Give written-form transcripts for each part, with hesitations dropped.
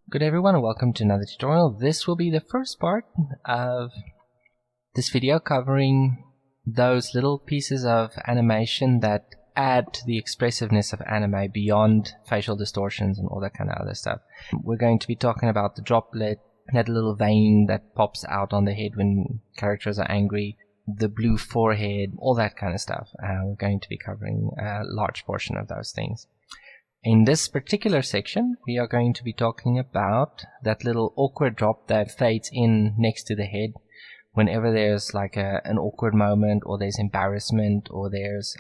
Good everyone, and welcome to another tutorial. This will be the first part of this video covering those little pieces of animation that add to the expressiveness of anime beyond facial distortions and all that kind of other stuff. We're going to be talking about the droplet, that little vein that pops out on the head when characters are angry, the blue forehead, all that kind of stuff. We're going to be covering a large portion of those things. In this particular section, we are going to be talking about that little awkward drop that fades in next to the head whenever there's like an awkward moment, or there's embarrassment, or there's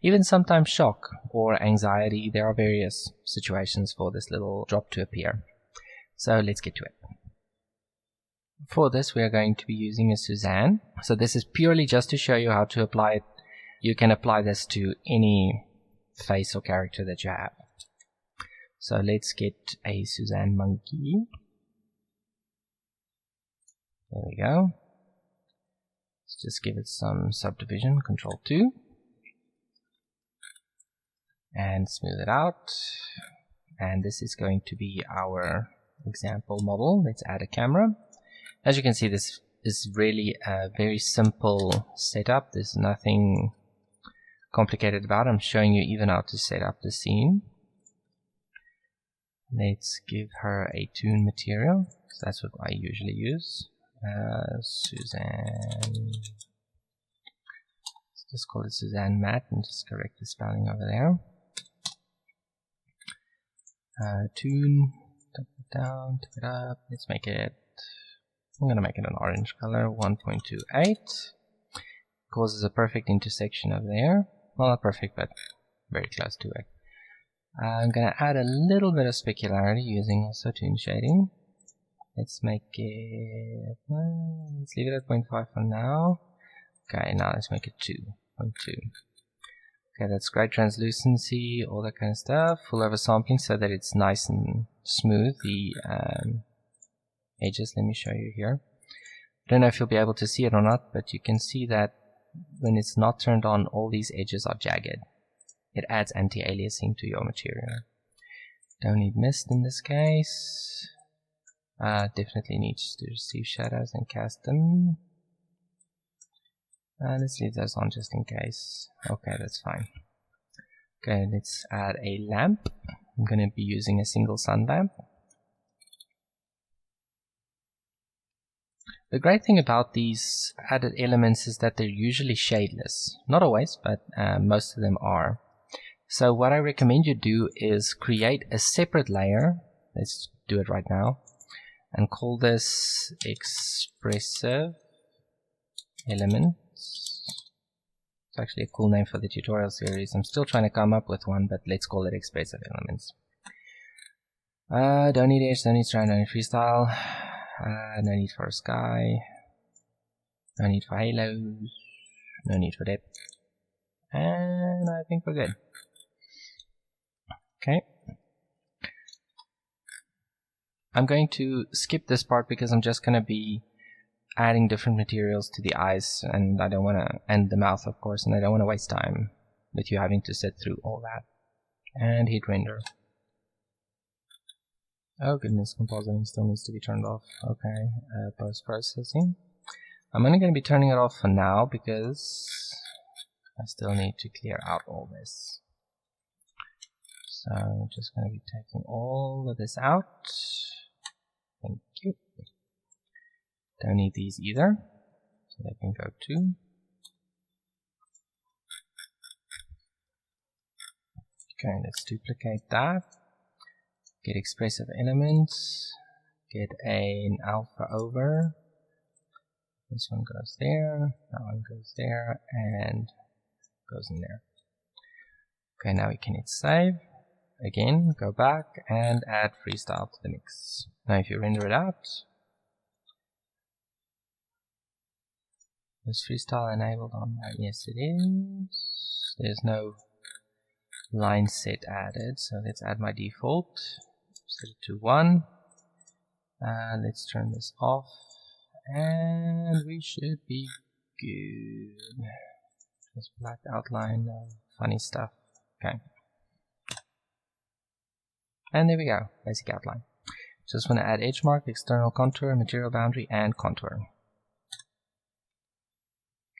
even sometimes shock or anxiety. There are various situations for this little drop to appear. So let's get to it. For this, we are going to be using a Suzanne. So this is purely just to show you how to apply it. You can apply this to any face or character that you have. So let's get a Suzanne monkey. There we go. Let's just give it some subdivision, Control 2, and smooth it out. And this is going to be our example model. Let's add a camera. As you can see, this is really a very simple setup. There's nothing complicated about it. I'm showing you even how to set up the scene. Let's give her a toon material. So that's what I usually use. Suzanne. Let's just call it Suzanne Matte and just correct the spelling over there. Toon. Tap it down, tap it up. Let's make it. I'm going to make it an orange color, 1.28. Causes a perfect intersection over there. Well, not perfect, but very close to it. I'm going to add a little bit of specularity using also toon shading. Let's make it, let's leave it at 0.5 for now. Okay, now let's make it 2.2. Okay, that's great translucency, all that kind of stuff. Full oversampling so that it's nice and smooth, the edges. Let me show you here. I don't know if you'll be able to see it or not, but you can see that when it's not turned on, all these edges are jagged. It adds anti-aliasing to your material. Don't need mist in this case. Definitely needs to receive shadows and cast them. Let's leave those on just in case. Okay, that's fine. Okay, let's add a lamp. I'm going to be using a single sun lamp. The great thing about these added elements is that they're usually shadeless. Not always, but most of them are. So what I recommend you do is create a separate layer. Let's do it right now. And call this Expressive Elements. It's actually a cool name for the tutorial series. I'm still trying to come up with one, but let's call it Expressive Elements. Don't need edge, don't need strand, don't need freestyle. No need for a sky, no need for halos, no need for depth, and I think we're good. Okay. I'm going to skip this part because I'm just going to be adding different materials to the eyes, and I don't want to, and the mouth of course, and I don't want to waste time with you having to sit through all that. And hit render. Oh goodness, compositing still needs to be turned off. Okay, post-processing. I'm only going to be turning it off for now because I still need to clear out all this. So I'm just going to be taking all of this out. Thank you. Don't need these either, so they can go too. Okay, let's duplicate that. Get expressive elements, get an alpha over. This one goes there, that one goes there, and goes in there. Okay, now we can hit save. Again, go back and add freestyle to the mix. Now if you render it out, is freestyle enabled on that? Yes it is. There's no line set added, so let's add my default. Set it to 1. Let's turn this off, and we should be good. Just black outline, funny stuff. Okay. And there we go, basic outline. Just want to add edge mark, external contour, material boundary, and contour.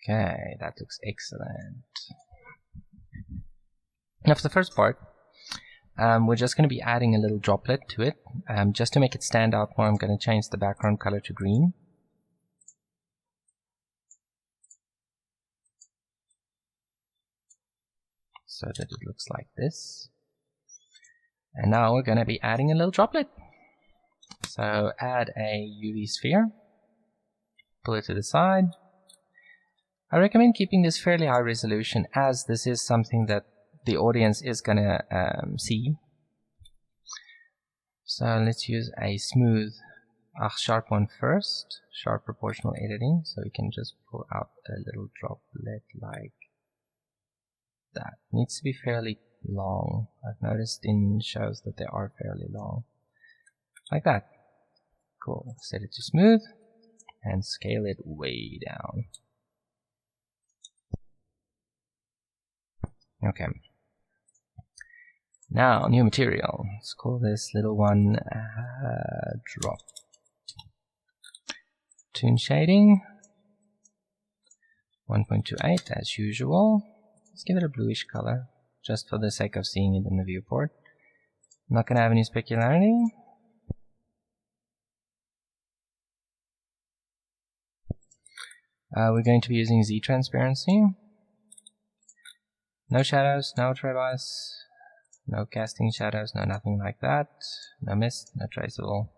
Okay, that looks excellent. Now for the first part, we're just going to be adding a little droplet to it. Just to make it stand out more, I'm going to change the background color to green. So that it looks like this. And now we're going to be adding a little droplet. So add a UV sphere, pull it to the side. I recommend keeping this fairly high resolution, as this is something that the audience is going to see. So let's use a smooth, sharp one first, sharp proportional editing, so we can just pull out a little droplet like that. It needs to be fairly long. I've noticed in shows that they are fairly long. Like that. Cool. Set it to smooth and scale it way down. Okay. Now, new material. Let's call this little one drop. Toon shading 1.28 as usual. Let's give it a bluish color, just for the sake of seeing it in the viewport. I'm not going to have any specularity. We're going to be using Z transparency. No shadows, no trace, no casting shadows, no nothing like that. No mist, no traceable.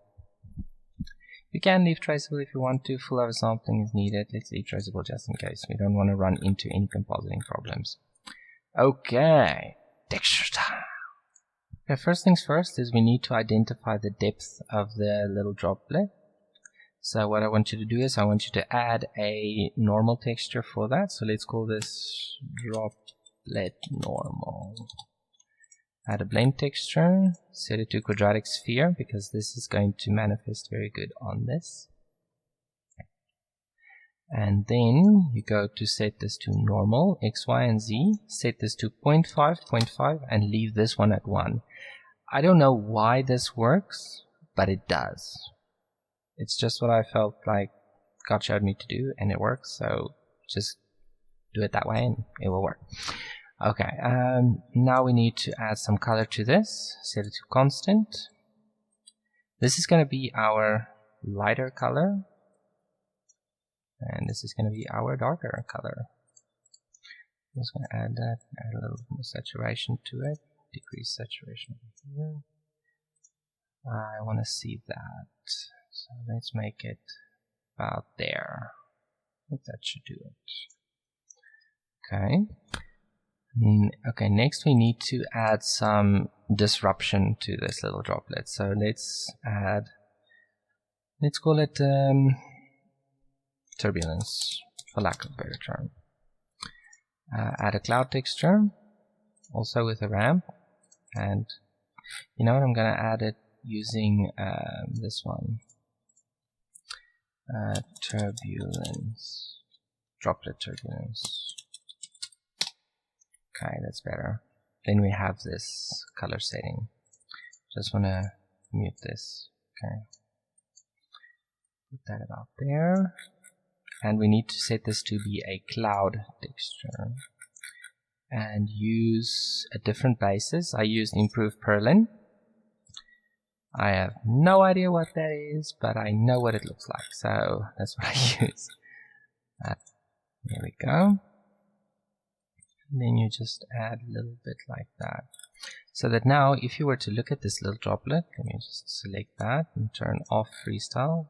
You can leave traceable if you want to. Full oversampling is needed. Let's leave traceable just in case. We don't want to run into any compositing problems. Okay, texture time. Okay, first things first is we need to identify the depth of the little droplet. So what I want you to do is I want you to add a normal texture for that. So let's call this droplet normal. Add a blend texture, set it to quadratic sphere because this is going to manifest very good on this. And then you go to set this to normal, X, Y, and Z. Set this to 0.5, 0.5, and leave this one at 1. I don't know why this works, but it does. It's just what I felt like God showed me to do, and it works. So just do it that way, and it will work. Okay, now we need to add some color to this. Set it to constant. This is going to be our lighter color. And this is going to be our darker color. I'm just going to add that, add a little more saturation to it, decrease saturation here. I want to see that. So let's make it about there. I think that should do it. Okay. Okay, next we need to add some disruption to this little droplet. So let's call it turbulence, for lack of a better term. Add a cloud texture, also with a ramp, and you know what, I'm going to add it using this one, turbulence, droplet turbulence. Okay, that's better. Then we have this color setting. Just want to mute this. Okay, put that about there. And we need to set this to be a cloud texture and use a different basis. I used Improved Perlin. I have no idea what that is, but I know what it looks like, so that's what I use. There we go. And then you just add a little bit like that. So that now, if you were to look at this little droplet, let me just select that and turn off freestyle.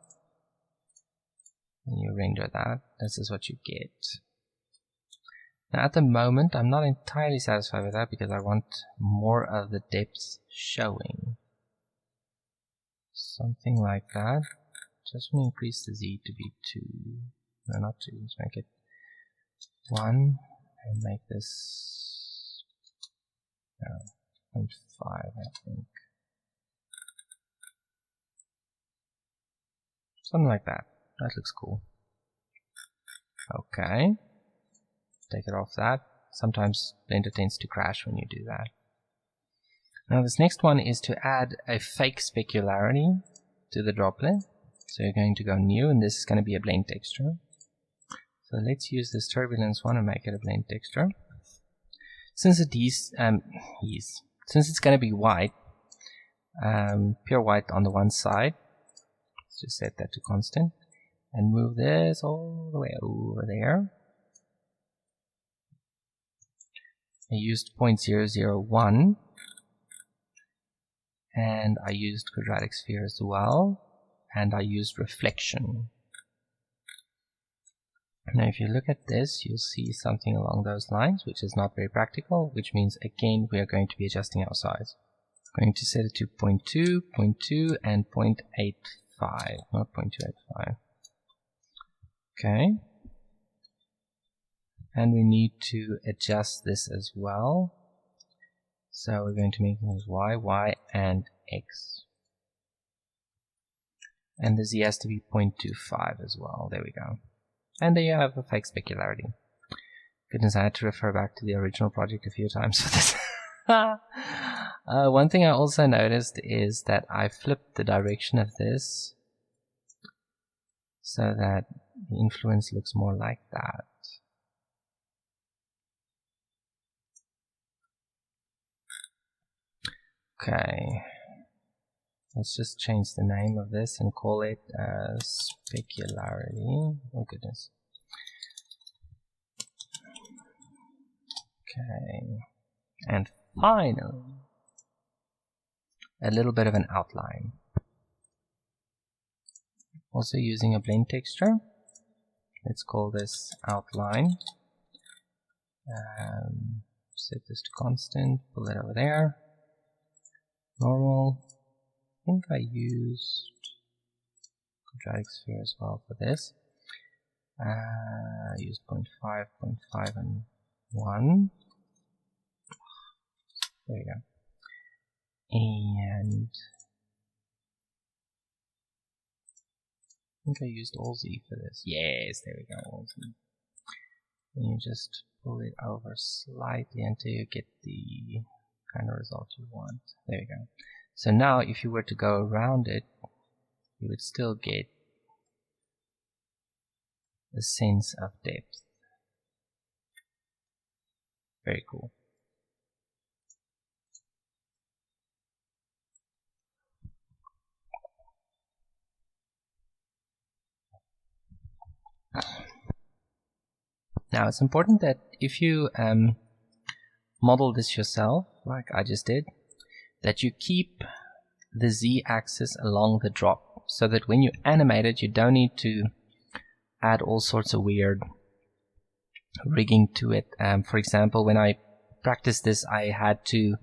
And you render that. This is what you get. Now at the moment I'm not entirely satisfied with that because I want more of the depth showing. Something like that. Just want to increase the Z to be 2. No, not 2. Let's make it 1 and make this 0.5, I think. Something like that. That looks cool. Okay. Take it off that. Sometimes Blender tends to crash when you do that. Now this next one is to add a fake specularity. to the droplet. So you're going to go new, and this is going to be a blend texture. So let's use this turbulence one and make it a blend texture. Since since it's going to be white, pure white on the one side, let's just set that to constant and move this all the way over there. I used 0.001 and I used quadratic sphere as well, and I used reflection. Now if you look at this, you'll see something along those lines, which is not very practical, which means again we are going to be adjusting our size. I'm going to set it to 0.2, 0.2 and 0.85, not 0.285. Okay. And we need to adjust this as well. So we're going to make things y, y and x. And the z has to be 0.25 as well. There we go. And there you have a fake specularity. Goodness, I had to refer back to the original project a few times for this. One thing I also noticed is that I flipped the direction of this so that the influence looks more like that. Okay, let's just change the name of this and call it specularity. Oh goodness. Okay, and finally, a little bit of an outline. Also using a blend texture. Let's call this outline. Set this to constant, pull it over there. Normal. I think I used quadratic sphere as well for this. I used 0.5, 0.5 and 1. There we go. And I think I used all Z for this. Yes, there we go, all Z. And you just pull it over slightly until you get the kind of result you want. There you go. So now if you were to go around it, you would still get a sense of depth. Very cool. Now it's important that if you model this yourself, like I just did, that you keep the z-axis along the drop, so that when you animate it, you don't need to add all sorts of weird rigging to it. For example, when I practiced this, I had to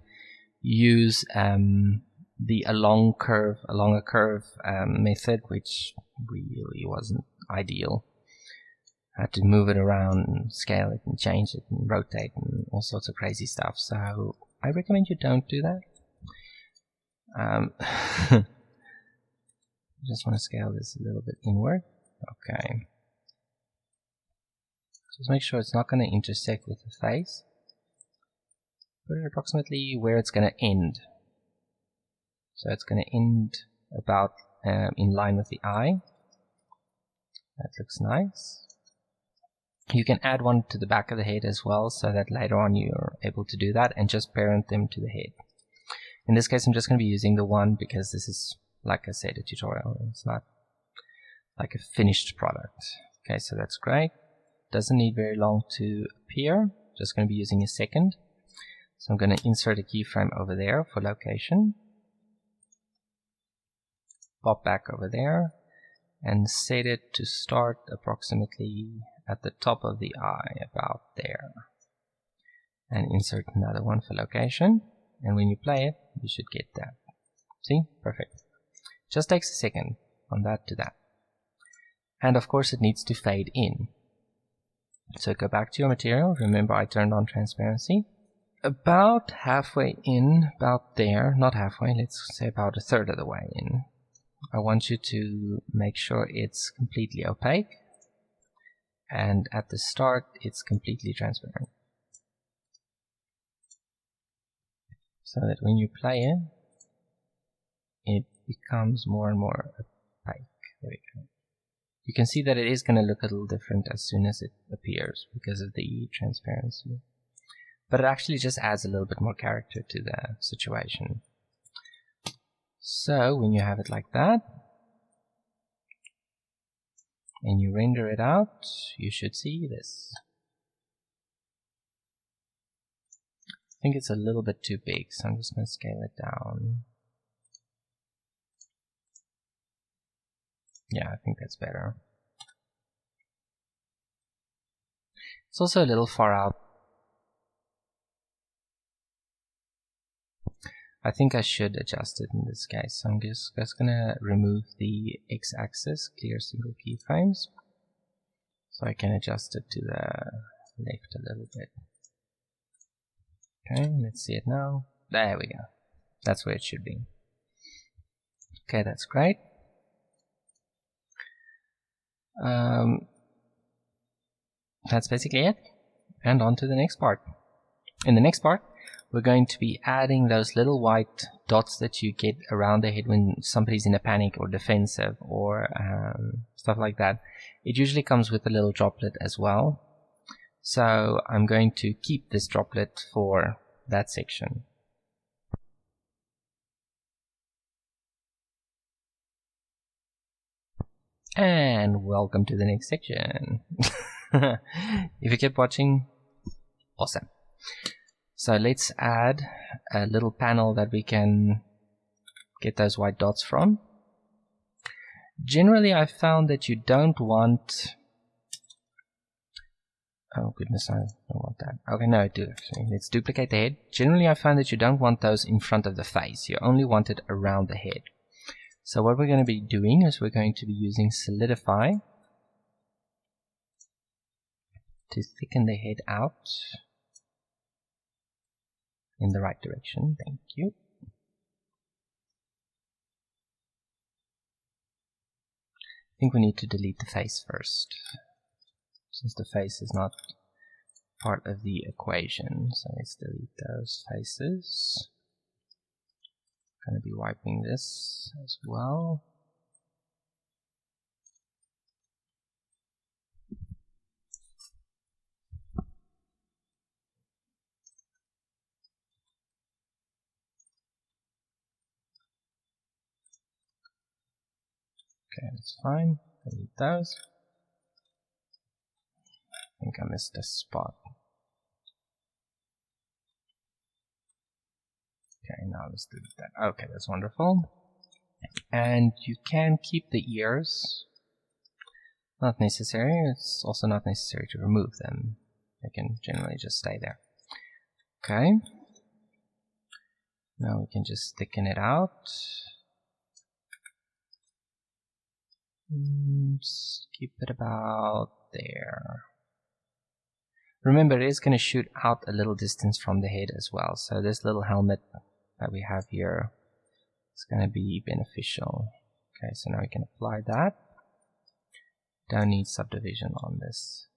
use the along a curve method, which really wasn't ideal. I had to move it around and scale it and change it and rotate and all sorts of crazy stuff. So I recommend you don't do that. Just want to scale this a little bit inward. Okay. Just make sure it's not going to intersect with the face. Put it approximately where it's going to end. So it's going to end about in line with the eye. That looks nice. You can add one to the back of the head as well, so that later on you're able to do that and just parent them to the head. In this case, I'm just going to be using the one because this is, like I said, a tutorial. It's not like a finished product. Okay, so that's great. Doesn't need very long to appear. Just going to be using a second. So I'm going to insert a keyframe over there for location. Pop back over there and set it to start approximately at the top of the eye, about there. And insert another one for location. And when you play it, you should get that. See? Perfect. Just takes a second from that to that. And of course it needs to fade in. So go back to your material. Remember I turned on transparency. About halfway in, about there, not halfway, let's say about a third of the way in. I want you to make sure it's completely opaque. And at the start, it's completely transparent. So that when you play it, it becomes more and more opaque. There we go. You can see that it is going to look a little different as soon as it appears because of the transparency. But it actually just adds a little bit more character to the situation. So when you have it like that, and you render it out, you should see this. I think it's a little bit too big, so I'm just going to scale it down. Yeah, I think that's better. It's also a little far out. I think I should adjust it in this case. So I'm just going to remove the x-axis, clear single keyframes, so I can adjust it to the left a little bit. Okay, let's see it now. There we go. That's where it should be. Okay, that's great. That's basically it. And on to the next part. In the next part, we're going to be adding those little white dots that you get around the head when somebody's in a panic or defensive or stuff like that. It usually comes with a little droplet as well. So I'm going to keep this droplet for that section. And welcome to the next section. If you kept watching, awesome. So let's add a little panel that we can get those white dots from. Generally, I've found that you don't want... Oh goodness, I don't want that. Okay, no, I do actually. Let's duplicate the head. Generally, I find that you don't want those in front of the face. You only want it around the head. So what we're going to be doing is we're going to be using Solidify to thicken the head out in the right direction. Thank you. I think we need to delete the face first, since the face is not part of the equation. So let's delete those faces. I'm going to be wiping this as well. Okay, that's fine. Delete those. I think I missed a spot. Okay, now let's delete that. Okay, that's wonderful. And you can keep the ears. Not necessary. It's also not necessary to remove them. They can generally just stay there. Okay. Now we can just thicken it out. Just keep it about there. Remember, it is going to shoot out a little distance from the head as well. So this little helmet that we have here is going to be beneficial. Okay, so now we can apply that. Don't need subdivision on this.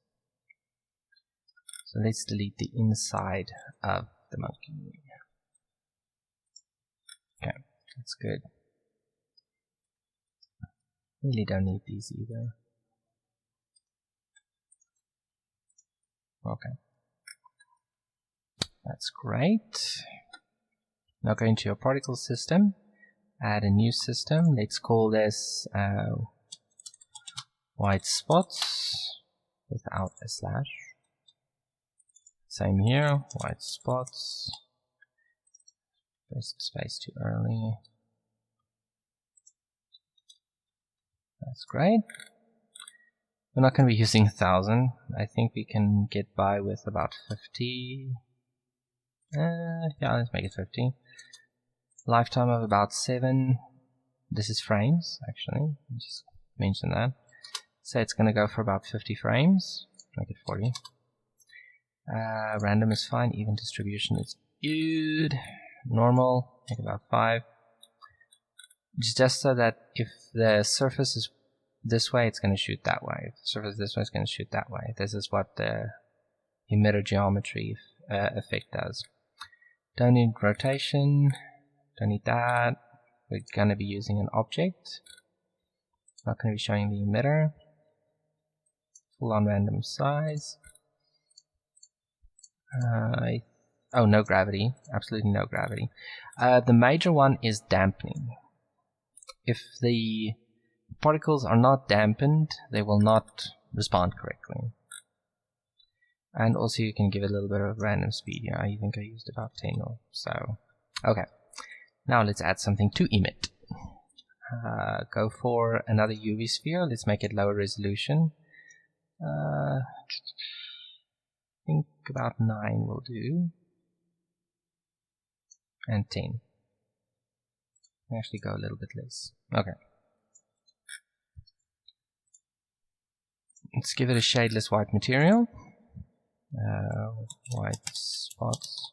So let's delete the inside of the monkey. Okay, that's good. Really don't need these either. Okay. That's great. Now go into your particle system, add a new system. Let's call this white spots without a slash. Same here, white spots. Pressed space too early. That's great. We're not going to be using 1000. I think we can get by with about 50. Yeah, let's make it 50. Lifetime of about 7. This is frames, actually. Just mention that. So it's going to go for about 50 frames. Make it 40. Random is fine. Even distribution is good. Normal, make about 5. Just so that if the surface is this way, it's going to shoot that way. If the surface is this way, it's going to shoot that way. This is what the emitter geometry effect does. Don't need rotation. Don't need that. we're going to be using an object. It's not going to be showing the emitter. Full on random size. Oh, no gravity. Absolutely no gravity. The major one is dampening. If the particles are not dampened, they will not respond correctly. And also you can give it a little bit of random speed. Yeah, I think I used about 10 or so. Okay, now let's add something to emit. Go for another UV sphere. Let's make it lower resolution. I think about 9 will do. And 10. Actually go a little bit less. Okay. Let's give it a shadeless white material. White spots.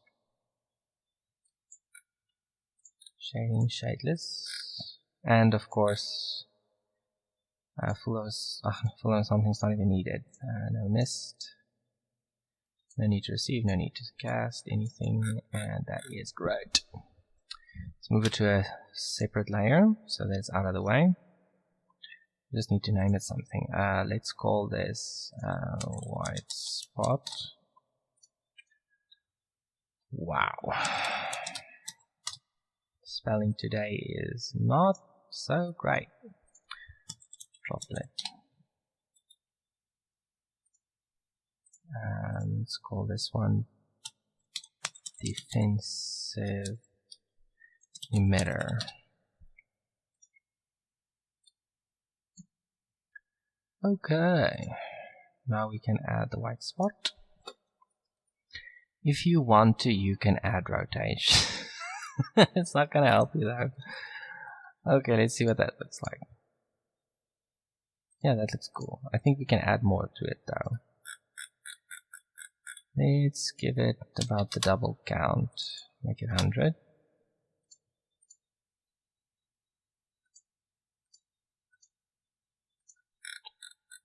Shading shadeless. And of course, full of something's not even needed. No mist. No need to receive, no need to cast anything, and that is great. Let's move it to a separate layer, so that's out of the way. Just need to name it something. Let's call this white spot. Wow. Spelling today is not so great. Droplet. Let's call this one defensive emitter. Okay, now we can add the white spot. If you want to, you can add rotation. It's not gonna help you though. Okay, let's see what that looks like. Yeah, that looks cool. I think we can add more to it though. Let's give it about the double count. Make it 100.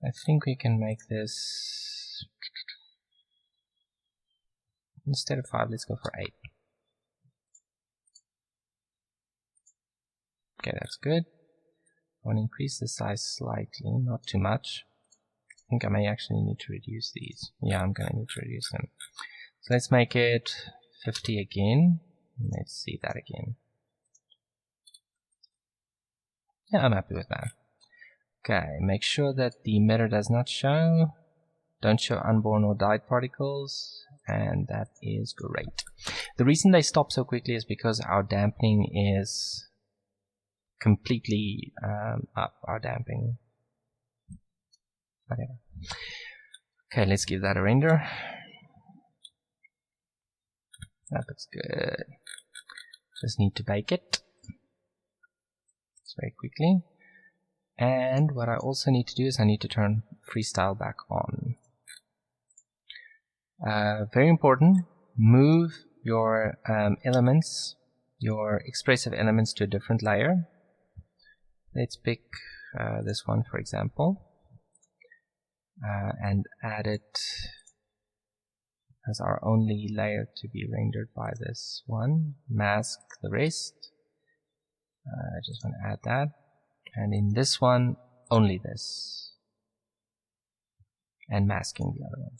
I think we can make this, instead of 5, let's go for 8. Okay, that's good. I want to increase the size slightly, not too much. I think I may actually need to reduce these. Yeah, I'm going to need to reduce them. So let's make it 50 again. Let's see that again. Yeah, I'm happy with that. Okay, make sure that the emitter does not show. Don't show unborn or died particles. And that is great. The reason they stop so quickly is because our dampening is completely up. Our damping. Whatever. Okay, let's give that a render. That looks good. Just need to bake it. Just very quickly. And what I also need to do is I need to turn freestyle back on. Very important, move your elements, your expressive elements to a different layer. Let's pick this one for example, and add it as our only layer to be rendered by this one. Mask the rest. I just want to add that. And in this one, only this. And masking the other one.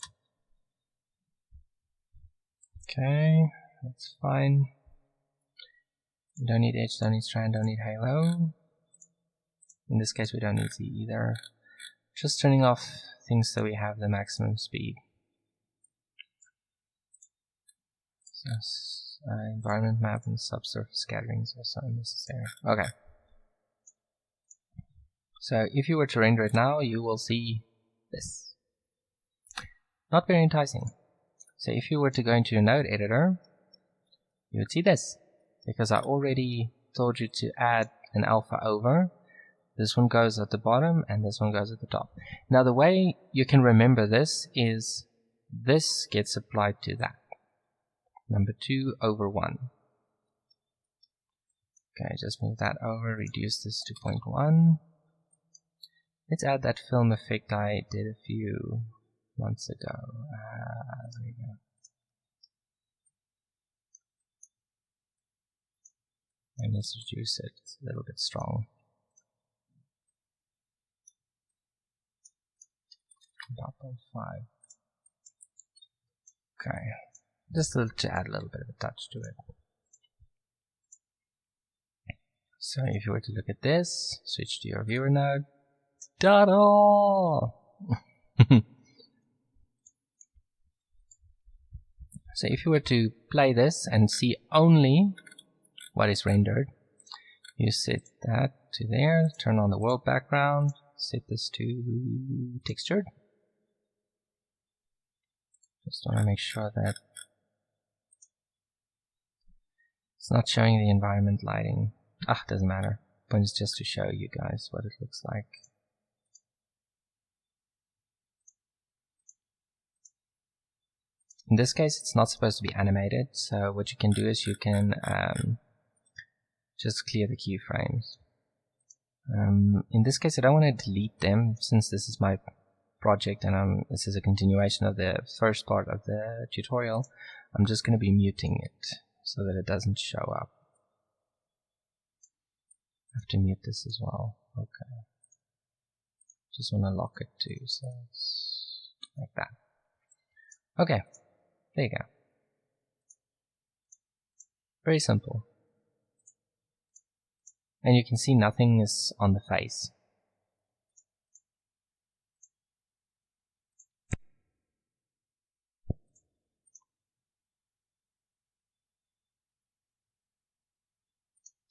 Okay, that's fine. We don't need edge, don't need strand, don't need halo. In this case, we don't need Z either. Just turning off things so we have the maximum speed. So, environment map and subsurface scattering is also unnecessary. Okay. So if you were to render it now, you will see this. Not very enticing. So if you were to go into your node editor, you would see this. Because I already told you to add an alpha over. This one goes at the bottom and this one goes at the top. Now the way you can remember this is this gets applied to that. Number 2 over 1. Okay, just move that over, reduce this to 0.1. Let's add that film effect I did a few months ago. There we go. And let's reduce it, it's a little bit strong. 0.5. Okay, just to add a little bit of a touch to it. So if you were to look at this, switch to your viewer node, ta-da! So if you were to play this and see only what is rendered, you set that to there, turn on the world background, set this to textured. Just want to make sure that it's not showing the environment lighting. Doesn't matter. Point is just to show you guys what it looks like. In this case, it's not supposed to be animated, so what you can do is you can just clear the keyframes. In this case, I don't want to delete them since this is my project and this is a continuation of the first part of the tutorial. I'm just going to be muting it so that it doesn't show up. I have to mute this as well. Okay. Just want to lock it too, so it's like that. Okay. There you go. Very simple. And you can see nothing is on the face.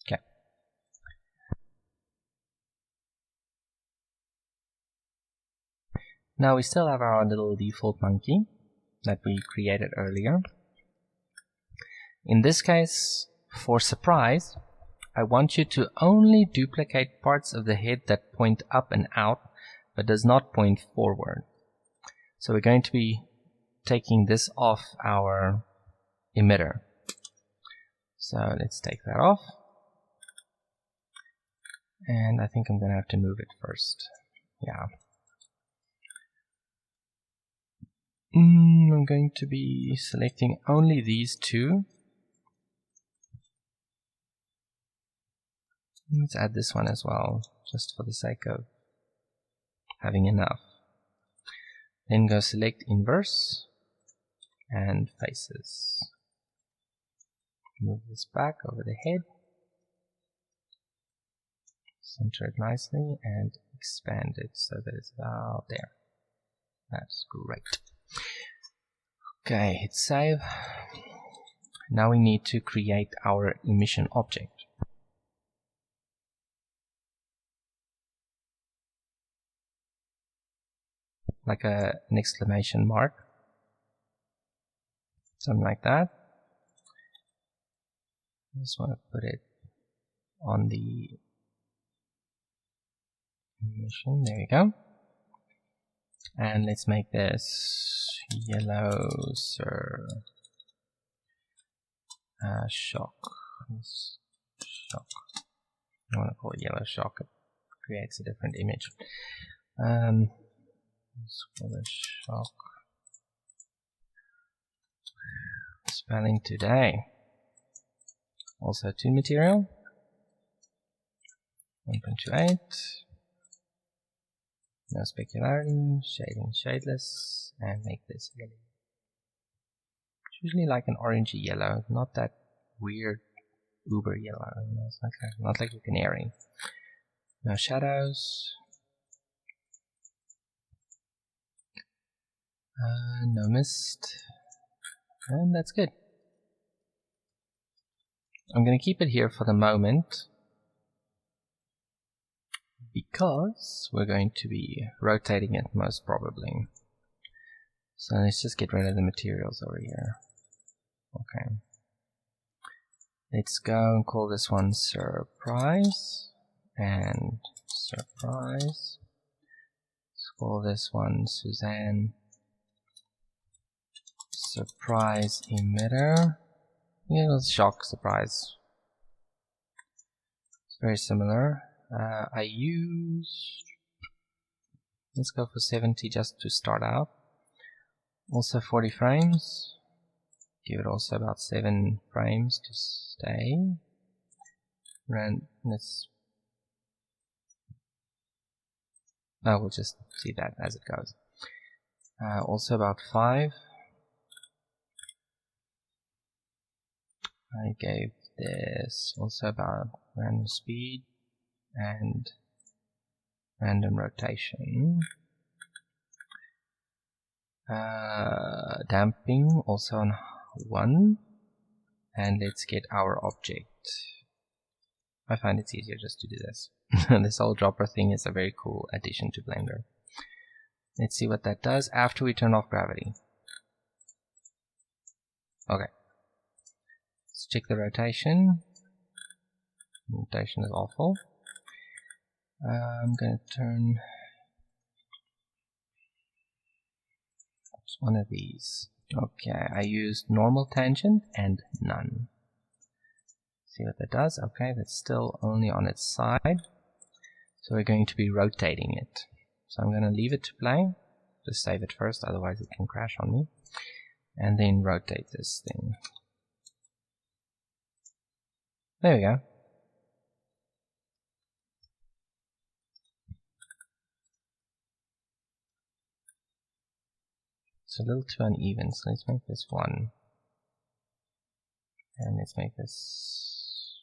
Okay. Now we still have our little default monkey that we created earlier. In this case, for surprise, I want you to only duplicate parts of the head that point up and out, but does not point forward. So we're going to be taking this off our emitter. So let's take that off. And I think I'm going to have to move it first. Yeah. I'm going to be selecting only these two. Let's add this one as well, just for the sake of having enough. Then go select inverse and faces. Move this back over the head. Center it nicely and expand it so that it's about there. That's great. Okay, hit save. Now we need to create our emission object. Like an exclamation mark. Something like that. I just want to put it on the emission. There we go. And let's make this yellow shock. Shock. I want to call it yellow shock. It creates a different image. Let's call it shock. Spelling today. Also tune material. 1.28. No specularity, shading shadeless, and make this yellow. It's usually like an orangey yellow, not that weird uber yellow. It's not like a canary. No shadows. No mist. And that's good. I'm going to keep it here for the moment, because we're going to be rotating it most probably. So let's just get rid of the materials over here. Okay. Let's go and call this one surprise and surprise. Let's call this one Suzanne surprise emitter. Yeah, it was shock surprise. It's very similar. I used, let's go for 70 just to start out. Also 40 frames. Give it also about 7 frames to stay. let's we'll just see that as it goes. Also about 5. I gave this also about random speed and random rotation. Damping also on 1. And let's get our object. I find it's easier just to do this. This whole dropper thing is a very cool addition to Blender. Let's see what that does after we turn off gravity. Okay. Let's check the rotation. Rotation is awful. I'm going to turn one of these. Okay, I used normal tangent and none. See what that does? Okay, that's still only on its side. So we're going to be rotating it. So I'm going to leave it to play. Just save it first, otherwise it can crash on me. And then rotate this thing. There we go. It's a little too uneven, so let's make this 1. And let's make this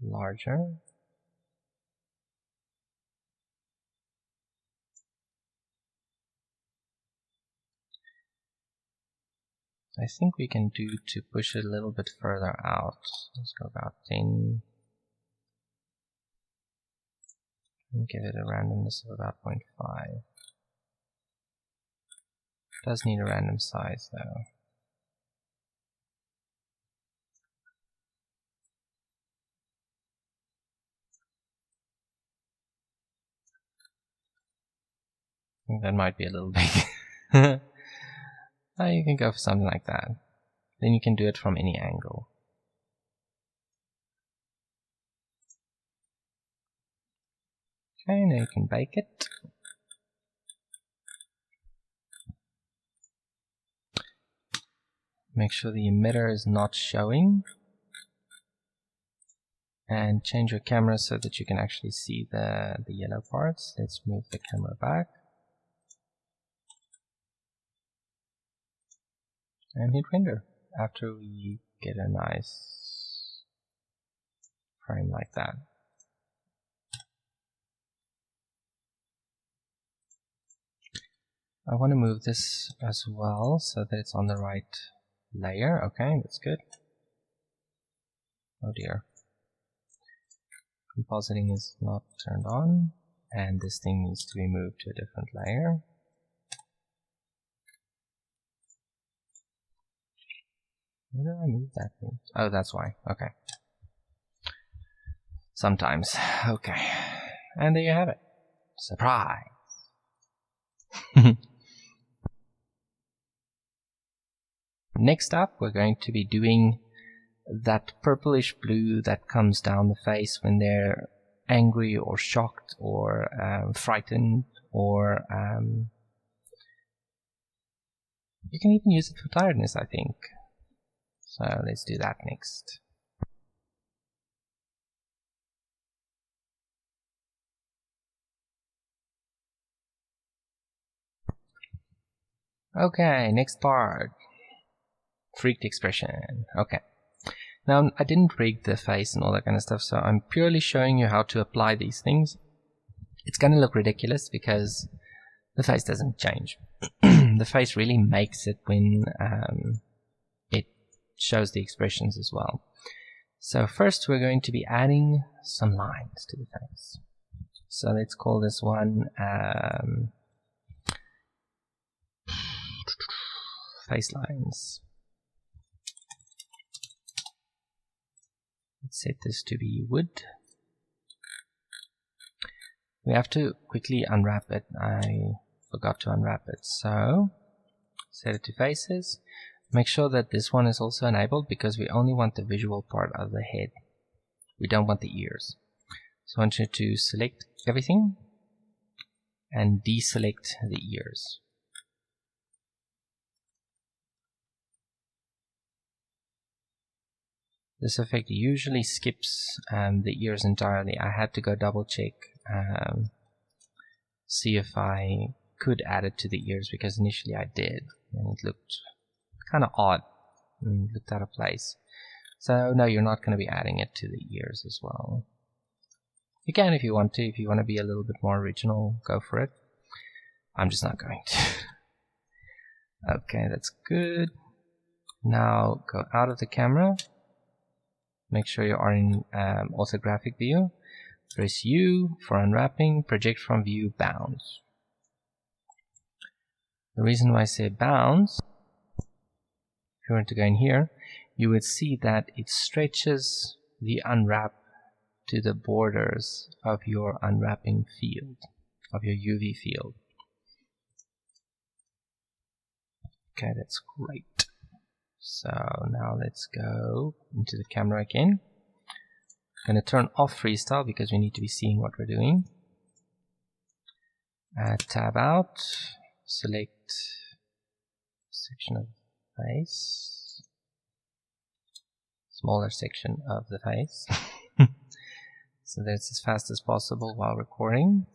larger. I think we can do to push it a little bit further out. Let's go about 10. And give it a randomness of about 0.5. Does need a random size though. I think that might be a little big. You can go for something like that. Then you can do it from any angle. Okay, now you can bake it. Make sure the emitter is not showing. And change your camera so that you can actually see the yellow parts. Let's move the camera back. And hit render after we get a nice frame like that. I want to move this as well so that it's on the right layer. Okay, that's good. Oh dear. Compositing is not turned on, and this thing needs to be moved to a different layer. Where did I move that thing? Oh, that's why. Okay. Sometimes. Okay. And there you have it. Surprise! Next up, we're going to be doing that purplish blue that comes down the face when they're angry or shocked or frightened, or you can even use it for tiredness, I think. So let's do that next. Okay, next part. Freaked expression. Okay. Now, I didn't rig the face and all that kind of stuff, so I'm purely showing you how to apply these things. It's going to look ridiculous because the face doesn't change. The face really makes it when it shows the expressions as well. So first we're going to be adding some lines to the face. So let's call this one face lines. Let's set this to be wood. We have to quickly unwrap it. I forgot to unwrap it. So set it to faces. Make sure that this one is also enabled because we only want the visual part of the head. We don't want the ears. So I want you to select everything and deselect the ears. This effect usually skips the ears entirely. I had to go double check, see if I could add it to the ears, because initially I did, and it looked kind of odd and looked out of place. So no, you're not going to be adding it to the ears as well. You can if you want to. If you want to be a little bit more original, go for it. I'm just not going to. Okay, that's good. Now go out of the camera. Make sure you are in orthographic view. Press U for unwrapping. Project from view, bounds. The reason why I say bounds, if you were to go in here, you would see that it stretches the unwrap to the borders of your unwrapping field, of your UV field. Okay, that's great. So now let's go into the camera again. I'm going to turn off freestyle because we need to be seeing what we're doing. Tab out, select section of face, smaller section of the face. So that's as fast as possible while recording.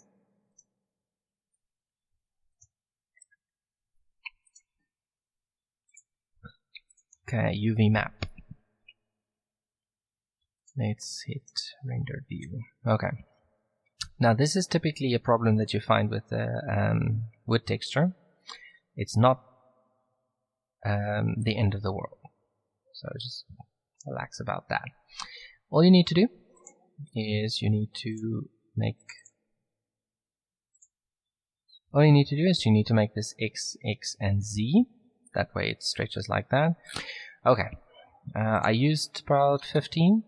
Okay, UV map. Let's hit render view. Okay. Now this is typically a problem that you find with the wood texture. It's not the end of the world. So just relax about that. All you need to do is you need to make this X, X, and Z. That way it stretches like that. Okay. I used about 15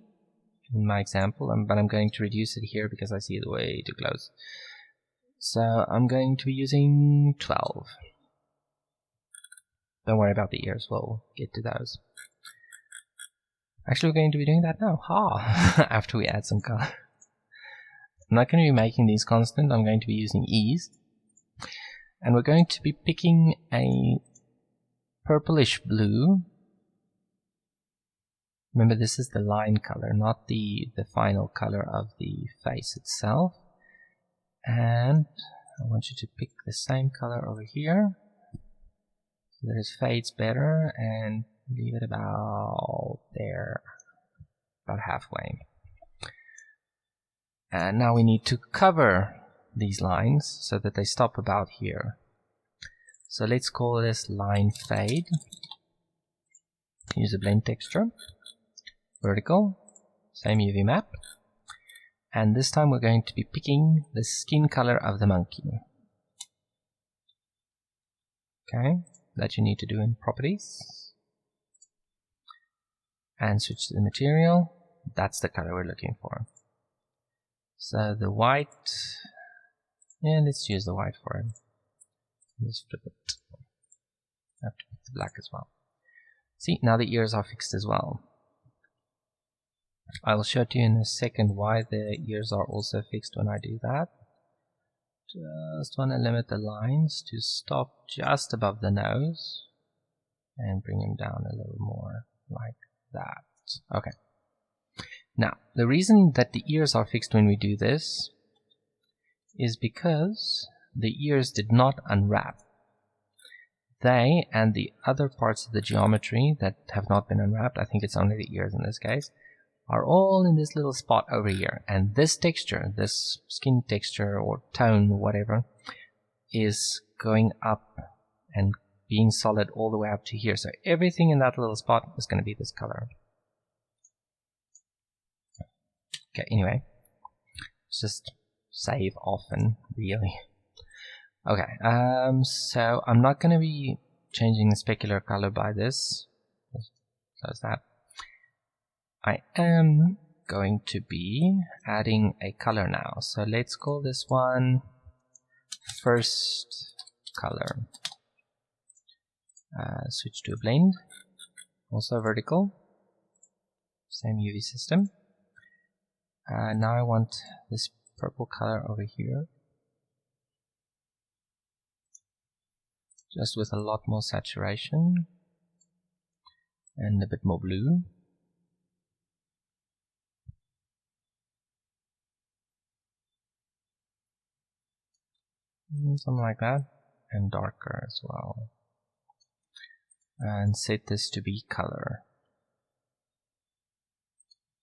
in my example, but I'm going to reduce it here because I see it way too close. So I'm going to be using 12. Don't worry about the ears, we'll get to those. Actually, we're going to be doing that now. After we add some color. I'm not going to be making these constant, I'm going to be using ease. And we're going to be picking a purplish blue. Remember, this is the line color, not the final color of the face itself. And I want you to pick the same color over here. So that it fades better, and leave it about there, about halfway. And now we need to cover these lines so that they stop about here. So let's call this line fade. Use a blend texture. Vertical, same UV map, and this time we're going to be picking the skin color of the monkey. Okay, that you need to do in properties, and switch to the material. That's the color we're looking for. So the white, yeah, let's use the white for it. Let's flip it. I have to pick the black as well. See, now the ears are fixed as well. I will show to you in a second why the ears are also fixed when I do that. Just want to limit the lines to stop just above the nose and bring them down a little more like that. Okay. Now, the reason that the ears are fixed when we do this is because the ears did not unwrap. They and the other parts of the geometry that have not been unwrapped, I think it's only the ears in this case, are all in this little spot over here, and this texture, this skin texture or tone, whatever, is going up and being solid all the way up to here. So everything in that little spot is going to be this color. Okay, anyway, just save often, really. Okay, so I'm not going to be changing the specular color by this. Close that. I am going to be adding a color now. So let's call this one first color. Switch to a blend, also vertical, same UV system. Now I want this purple color over here, just with a lot more saturation and a bit more blue. something like that, and darker as well. And set this to be color,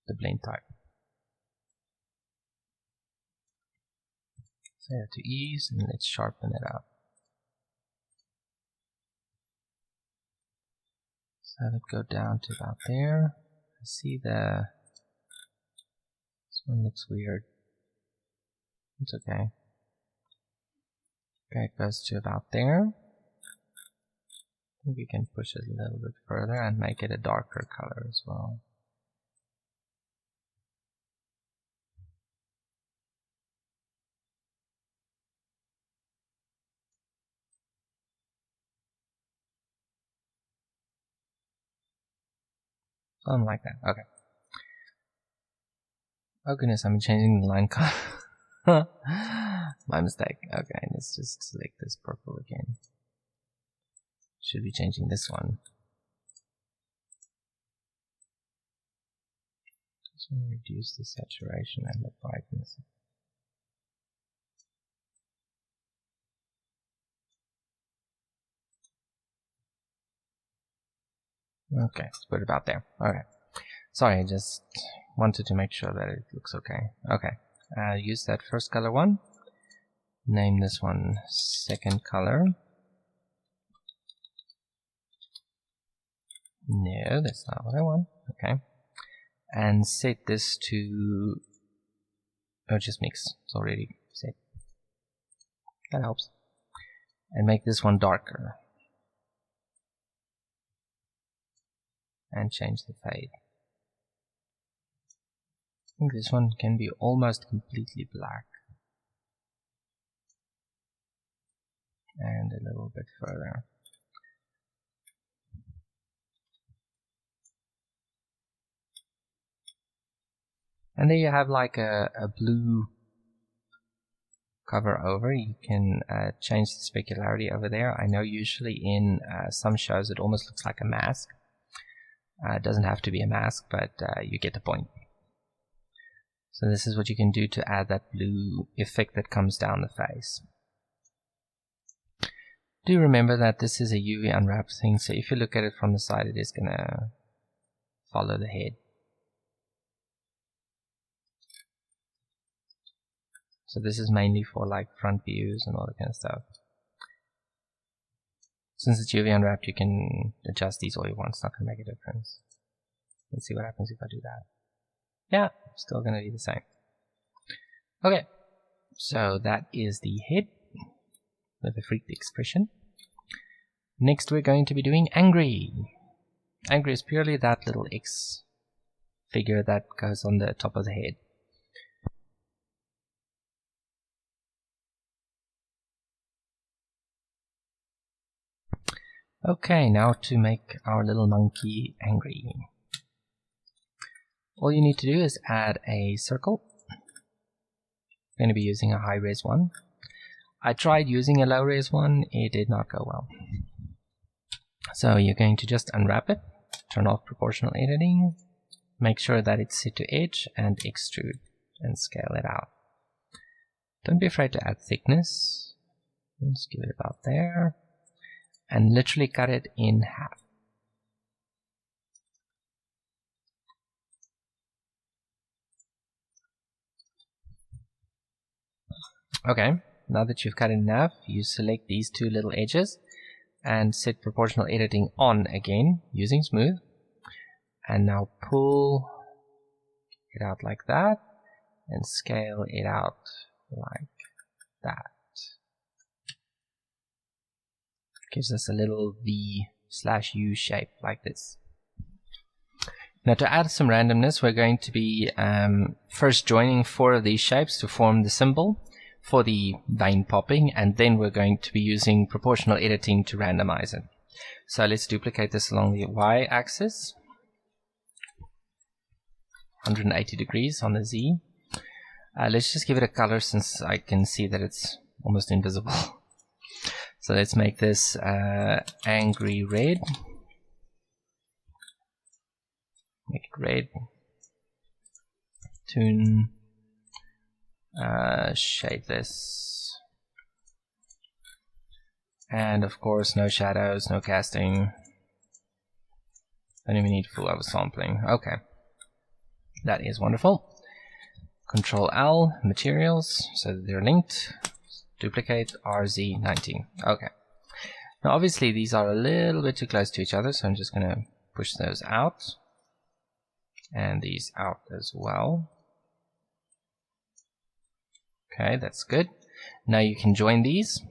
the blend type. Set it to ease, and let's sharpen it up. So let it go down to about there. I see this one looks weird. It's okay. Okay, it goes to about there. I think we can push it a little bit further and make it a darker color as well. Something like that. Okay. Oh goodness, I'm changing the line color. My mistake. Okay, let's just select this purple again. Should be changing this one. Just want to reduce the saturation and the brightness. Okay, let's put it about there. Okay. Sorry, I just wanted to make sure that it looks okay. Okay. Use that first color one. Name this one second color. No, that's not what I want. Okay. And set this to... Oh, just mix. It's already set. That helps. And make this one darker. And change the fade. I think this one can be almost completely black. And a little bit further. And there you have like a blue cover over. You can change the specularity over there. I know usually in some shows it almost looks like a mask. It doesn't have to be a mask, but you get the point. So this is what you can do to add that blue effect that comes down the face. Do remember that this is a UV unwrapped thing, so if you look at it from the side, it is going to follow the head. So this is mainly for like front views and all that kind of stuff. Since it's UV unwrapped, you can adjust these all you want. It's not going to make a difference. Let's see what happens if I do that. Yeah, still going to be the same. Okay, so that is the head with the freaked expression. Next we're going to be doing angry. Angry is purely that little X figure that goes on the top of the head. Okay, now to make our little monkey angry. All you need to do is add a circle. I'm going to be using a high-res one. I tried using a low-res one, it did not go well. So you're going to just unwrap it, turn off proportional editing, make sure that it's set to edge, and extrude, and scale it out. Don't be afraid to add thickness. Let's give it about there. And literally cut it in half. Okay, now that you've cut it in half, you select these two little edges and set proportional editing on again using smooth. And now pull it out like that and scale it out like that. Gives us a little V/U shape like this. Now to add some randomness, we're going to be first joining 4 of these shapes to form the symbol for the vein popping, and then we're going to be using proportional editing to randomize it. So let's duplicate this along the y-axis, 180 degrees on the z. Let's just give it a color since I can see that it's almost invisible. So let's make this angry red. Make it red. Tune. Shade this. And of course, no shadows, no casting. Don't even need full oversampling. Okay. That is wonderful. Control L, materials, so that they're linked. Duplicate RZ19. Okay. Now obviously these are a little bit too close to each other, so I'm just going to push those out. And these out as well. Okay, that's good. Now you can join these.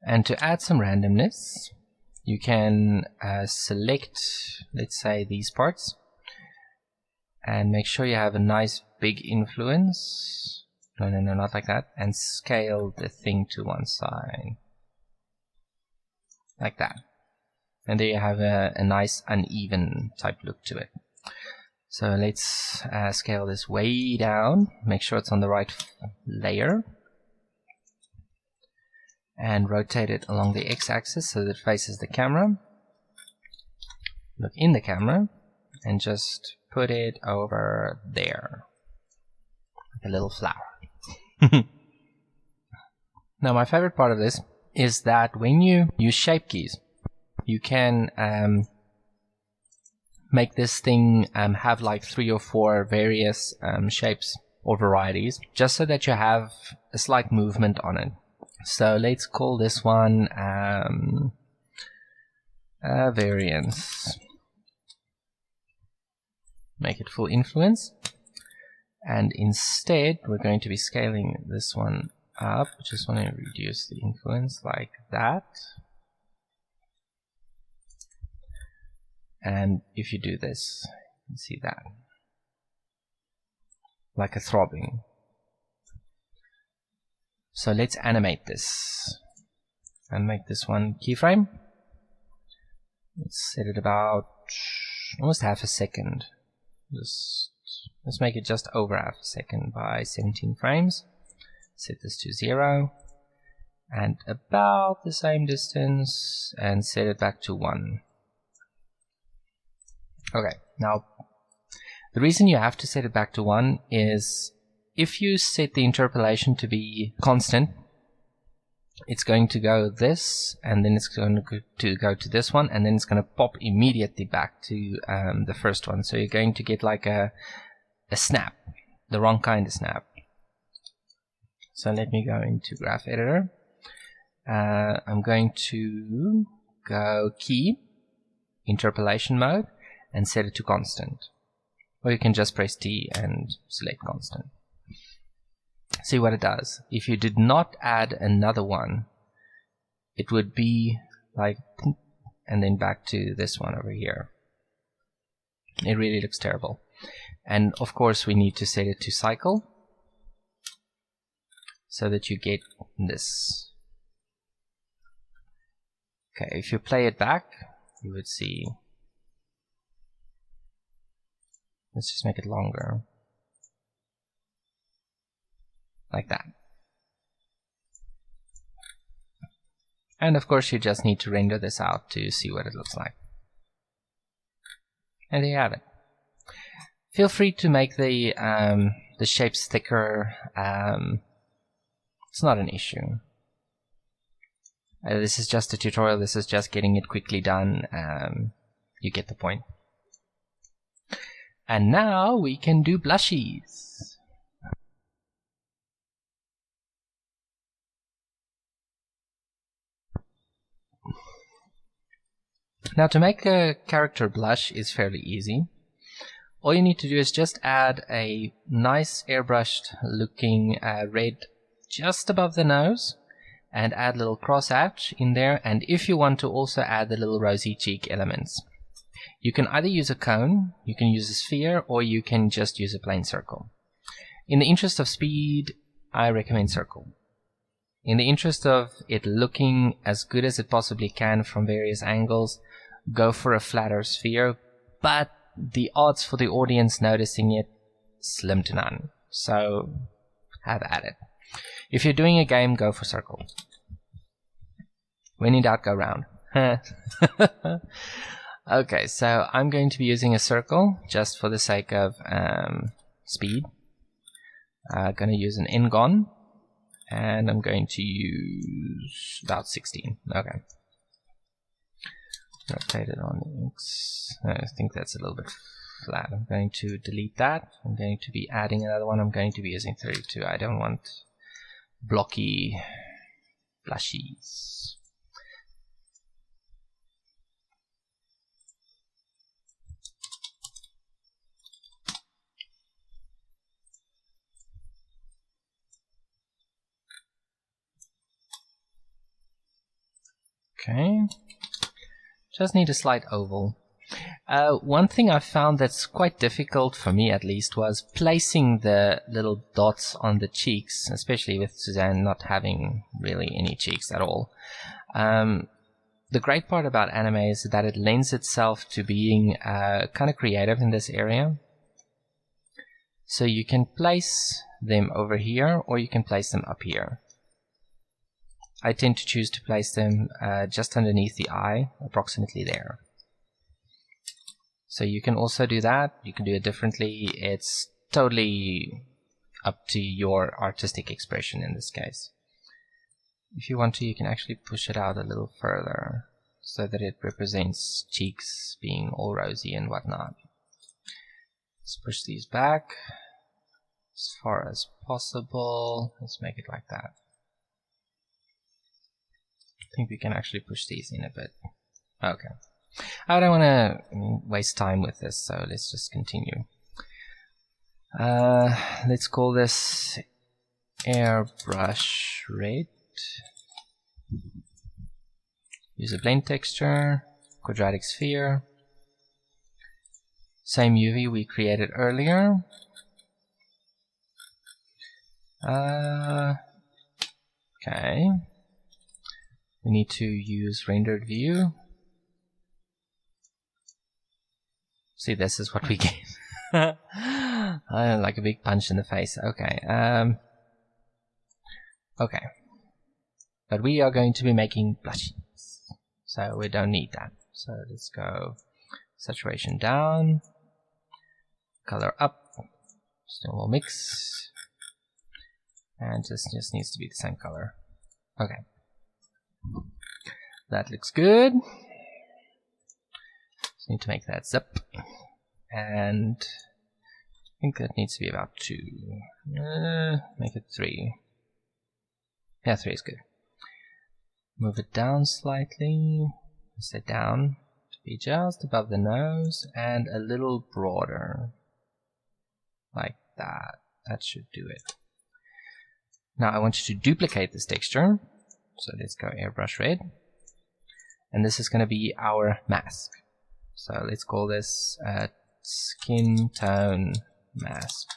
And to add some randomness, you can select, let's say, these parts. And make sure you have a nice big influence. No, not like that. And scale the thing to one side. Like that. And there you have a nice uneven type look to it. So let's scale this way down. Make sure it's on the right layer. And rotate it along the x-axis so that it faces the camera. Look in the camera. And just put it over there. Like a little flower. Now my favorite part of this is that when you use shape keys, you can make this thing have like 3 or 4 various shapes or varieties, just so that you have a slight movement on it. So let's call this one variance. Make it full influence. And instead, we're going to be scaling this one up. Just want to reduce the influence like that. And if you do this, you can see that. Like a throbbing. So let's animate this. And make this one keyframe. Let's set it about almost half a second. Let's make it just over half a second by 17 frames. Set this to 0 and about the same distance and set it back to 1. Okay, now the reason you have to set it back to 1 is if you set the interpolation to be constant, it's going to go this, and then it's going to go to this one, and then it's going to pop immediately back to the first one. So you're going to get like a snap, the wrong kind of snap. So let me go into Graph Editor. I'm going to go Key, Interpolation Mode, and set it to constant. Or you can just press T and select constant. See what it does. If you did not add another one, it would be like, and then back to this one over here. It really looks terrible. And of course we need to set it to cycle so that you get this. Okay, if you play it back, you would see. Let's just make it longer. Like that. And of course you just need to render this out to see what it looks like. And there you have it. Feel free to make the shapes thicker. It's not an issue. This is just a tutorial. This is just getting it quickly done. You get the point. And now we can do blushies. Now to make a character blush is fairly easy. All you need to do is just add a nice airbrushed looking red just above the nose and add a little cross hatch in there, and if you want to also add the little rosy cheek elements. You can either use a cone, you can use a sphere, or you can just use a plain circle. In the interest of speed, I recommend circle. In the interest of it looking as good as it possibly can from various angles, go for a flatter sphere, but the odds for the audience noticing it, slim to none. So, have at it. If you're doing a game, go for circle. When in doubt, go round. Okay, so I'm going to be using a circle just for the sake of speed. I'm going to use an N-gon, and I'm going to use about 16. Okay. Rotate it on the X. I think that's a little bit flat. I'm going to delete that. I'm going to be adding another one. I'm going to be using 32. I don't want blocky blushies. Okay. Just need a slight oval. One thing I found that's quite difficult, for me at least, was placing the little dots on the cheeks, especially with Suzanne not having really any cheeks at all. The great part about anime is that it lends itself to being kind of creative in this area. So you can place them over here, or you can place them up here. I tend to choose to place them just underneath the eye, approximately there. So you can also do that. You can do it differently. It's totally up to your artistic expression in this case. If you want to, you can actually push it out a little further so that it represents cheeks being all rosy and whatnot. Let's push these back as far as possible. Let's make it like that. I think we can actually push these in a bit. Okay. I don't want to waste time with this, so let's just continue. Let's call this airbrush red. Use a blend texture, quadratic sphere. Same UV we created earlier. Okay. We need to use rendered view. See, this is what we get. Like a big punch in the face. Okay. Okay. But we are going to be making blushes, so we don't need that. So let's go saturation down, color up, still will mix, and this just needs to be the same color. Okay. That looks good. Just need to make that zip, and I think that needs to be about 2. Make it 3. Yeah, 3 is good. Move it down slightly. Set down to be just above the nose and a little broader, like that. That should do it. Now I want you to duplicate this texture. So let's go airbrush red, and this is going to be our mask. So let's call this skin tone mask.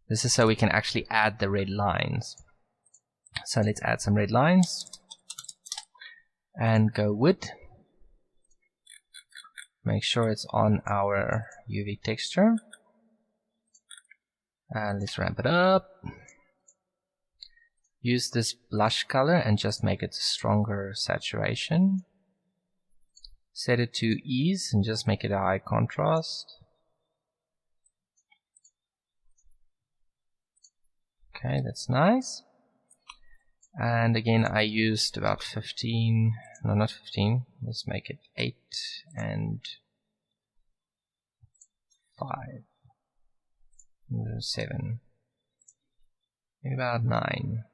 This is so we can actually add the red lines. So let's add some red lines and go wood. Make sure it's on our UV texture, and let's ramp it up. Use this blush color and just make it stronger saturation. Set it to ease and just make it a high contrast. Okay, that's nice. And again, I used about 15, no, not 15, let's make it 8 and 5, 7, maybe about 9.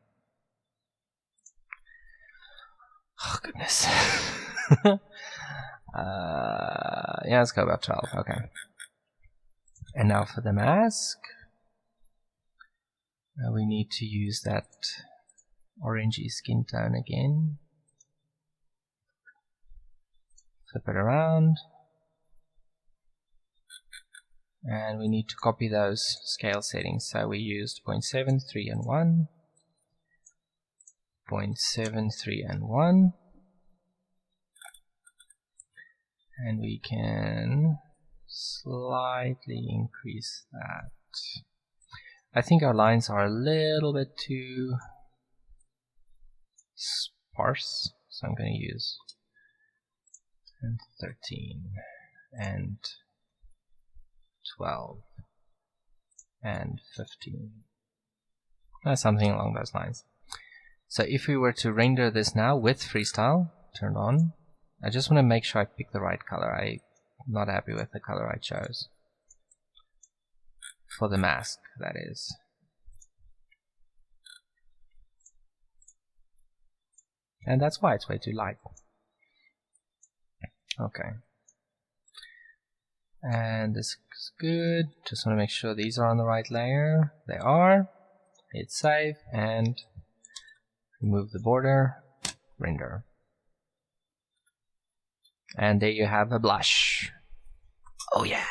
Oh, goodness. Yeah, let's go about 12, okay. And now for the mask, we need to use that orangey skin tone again. Flip it around. And we need to copy those scale settings. So we used 0.7, 3, and 1. 0.7, 3, and 1. And we can slightly increase that. I think our lines are a little bit too sparse, so I'm going to use 13 and 12 and 15. Something along those lines. So if we were to render this now with freestyle turned on, I just want to make sure I pick the right color. I'm not happy with the color I chose. For the mask, that is. And that's why it's way too light. Okay. And this is good. Just want to make sure these are on the right layer. They are. Hit save and remove the border. Render. And there you have a blush. Oh yeah!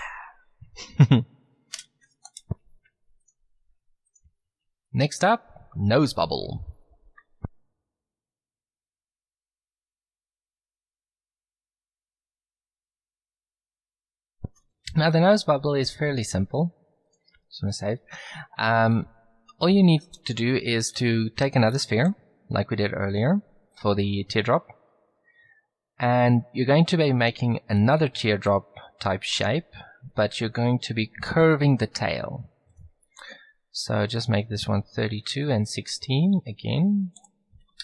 Next up, nose bubble. Now the nose bubble is fairly simple. Just want to save. All you need to do is to take another sphere, like we did earlier, for the teardrop. And you're going to be making another teardrop type shape, but you're going to be curving the tail. So just make this one 32 and 16 again.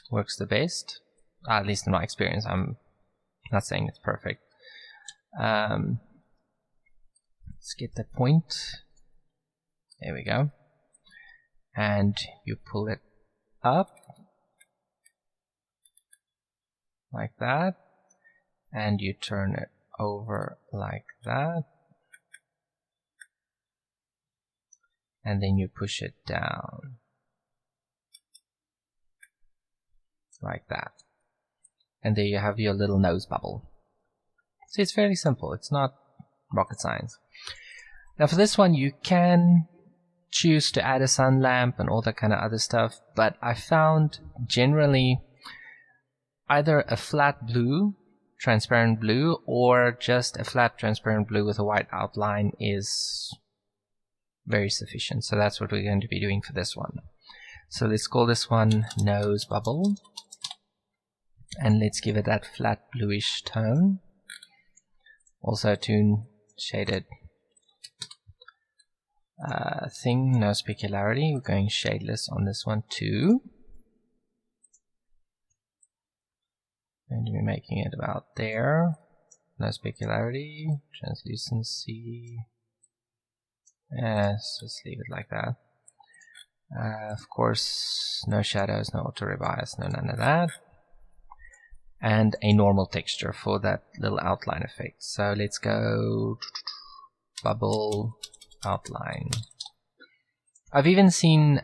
Works the best. At least in my experience. I'm not saying it's perfect. Let's get the point. There we go. And you pull it up like that. And you turn it over like that. And then you push it down like that. And there you have your little nose bubble. See, it's fairly simple. It's not rocket science. Now for this one you can choose to add a sun lamp and all that kind of other stuff, but I found generally either a flat blue, transparent blue, or just a flat transparent blue with a white outline is very sufficient. So that's what we're going to be doing for this one. So let's call this one nose bubble, and let's give it that flat bluish tone. Also to shaded thing, no specularity. We're going shadeless on this one too. Going to be making it about there. No specularity, translucency. Yes, just leave it like that. Of course, no shadows, no auto rebias, no none of that. And a normal texture for that little outline effect. So let's go bubble outline. I've even seen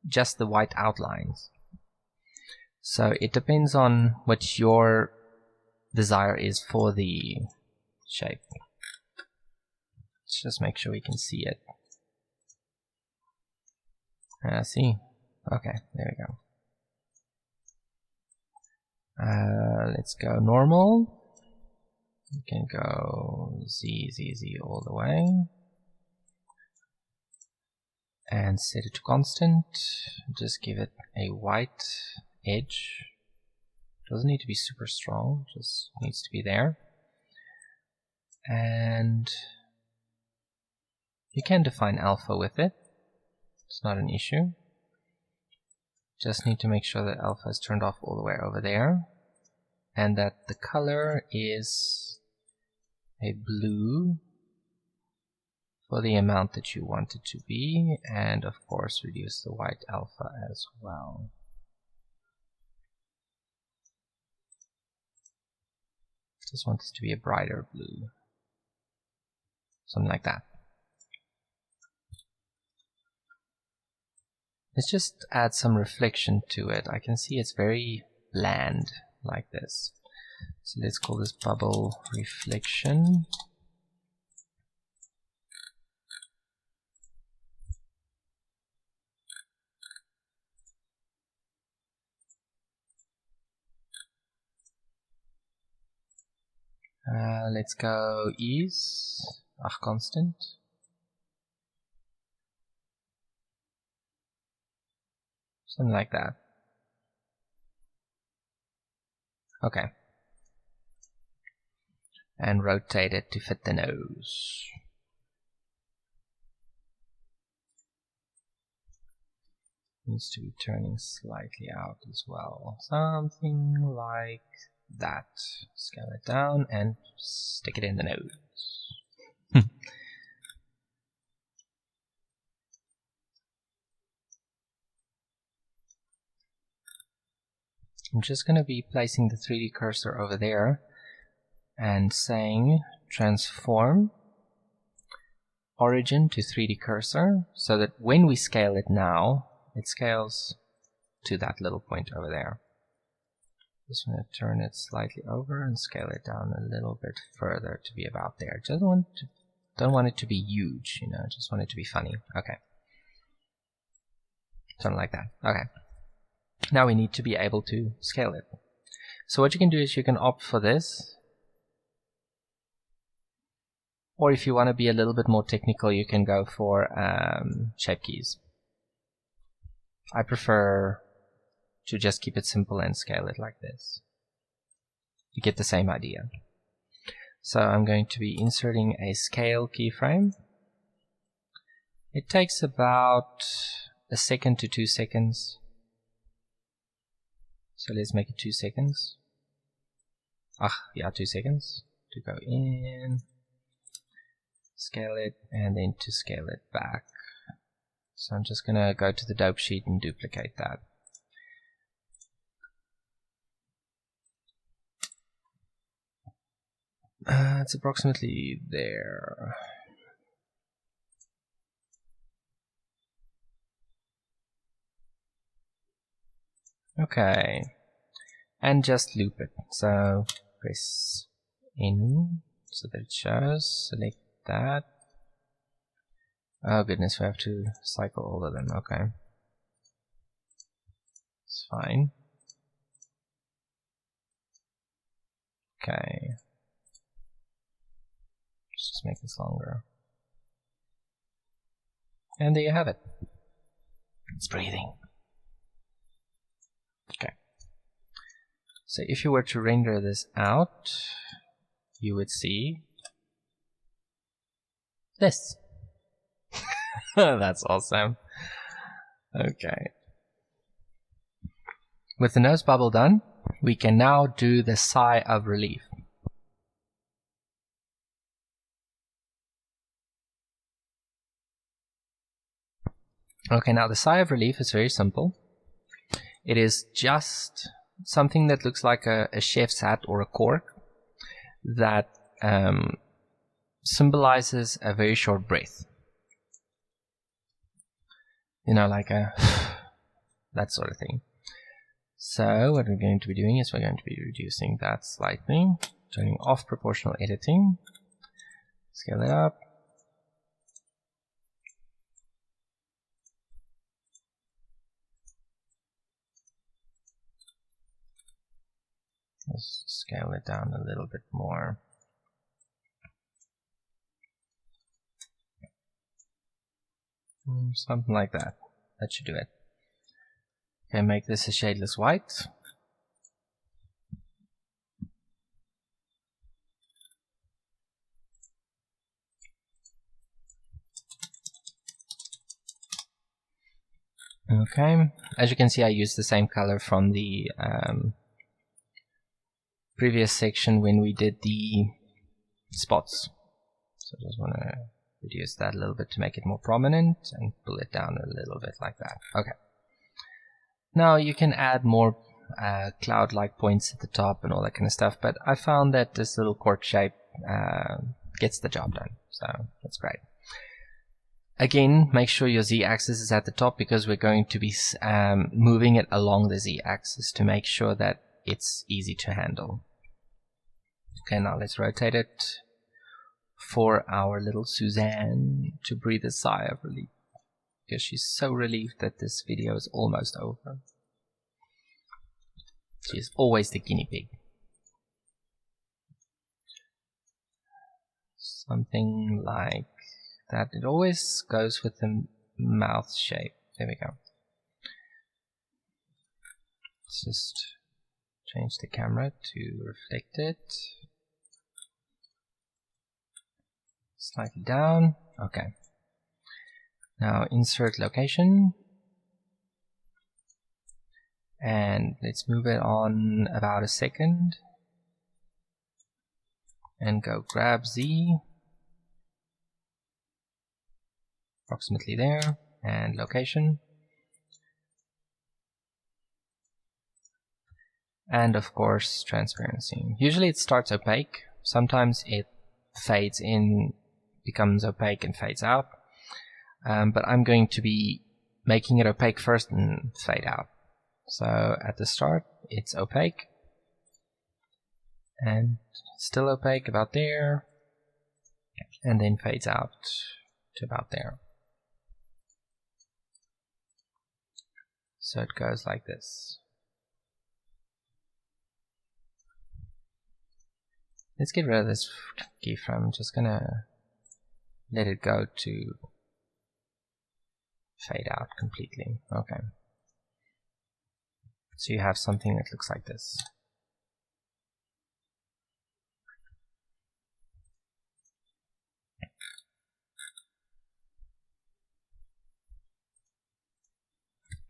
just the white outlines. So it depends on what your desire is for the shape. Let's just make sure we can see it. See? Okay, there we go. Let's go normal. You can go Z all the way. And set it to constant. Just give it a white edge. Doesn't need to be super strong, just needs to be there. And you can define alpha with it. It's not an issue. Just need to make sure that alpha is turned off all the way over there. And that the color is a blue for the amount that you want it to be. And of course reduce the white alpha as well. Just want this to be a brighter blue. Something like that. Let's just add some reflection to it. I can see it's very bland like this. So let's call this bubble reflection. Let's go ease, constant. Something like that. Okay. And rotate it to fit the nose. needs to be turning slightly out as well. Something like that. Scale it down and stick it in the nose. I'm just going to be placing the 3D cursor over there and saying transform origin to 3D cursor, so that when we scale it now, it scales to that little point over there. Just want to turn it slightly over and scale it down a little bit further to be about there. Just don't want it to be huge, you know, just want it to be funny. Okay. Something like that. Okay. Now we need to be able to scale it. So what you can do is you can opt for this. Or if you want to be a little bit more technical, you can go for shape keys. I prefer to just keep it simple and scale it like this. You get the same idea. So I'm going to be inserting a scale keyframe. It takes about 1 second to 2 seconds. So let's make it 2 seconds. 2 seconds to go in, scale it, and then to scale it back. So I'm just going to go to the dope sheet and duplicate that. It's approximately there. Okay, and just loop it. So press in so that it shows, select that. Oh goodness, we have to cycle all of them. Okay, it's fine. Okay, let's just make this longer. And there you have it. It's breathing. Okay. So if you were to render this out, you would see this. That's awesome. Okay. With the nose bubble done, we can now do the sigh of relief. Okay, now the sigh of relief is very simple. It is just something that looks like a chef's hat or a cork that symbolizes a very short breath. You know, like a that sort of thing. So what we're going to be doing is we're going to be reducing that slightly, turning off proportional editing, scale it up. Let's scale it down a little bit more. Something like that. That should do it. Okay, make this a shadeless white. Okay, as you can see, I used the same color from the previous section when we did the spots. So I just want to reduce that a little bit to make it more prominent and pull it down a little bit like that. Okay. Now you can add more cloud-like points at the top and all that kind of stuff, but I found that this little cork shape gets the job done, so that's great. Again, make sure your z-axis is at the top because we're going to be moving it along the z-axis to make sure that it's easy to handle. Okay, now let's rotate it for our little Suzanne to breathe a sigh of relief, because she's so relieved that this video is almost over. She's always the guinea pig. Something like that. It always goes with the mouth shape. There we go. Let's just change the camera to reflect it. Slightly down. Okay. Now insert location. And let's move it on about a second and go grab Z, approximately there, and location. And of course transparency. Usually it starts opaque, sometimes it fades in, becomes opaque and fades out, but I'm going to be making it opaque first and fade out. So at the start it's opaque and still opaque about there, and then fades out to about there. So it goes like this. Let's get rid of this keyframe. I'm just gonna let it go to fade out completely. Okay. So you have something that looks like this.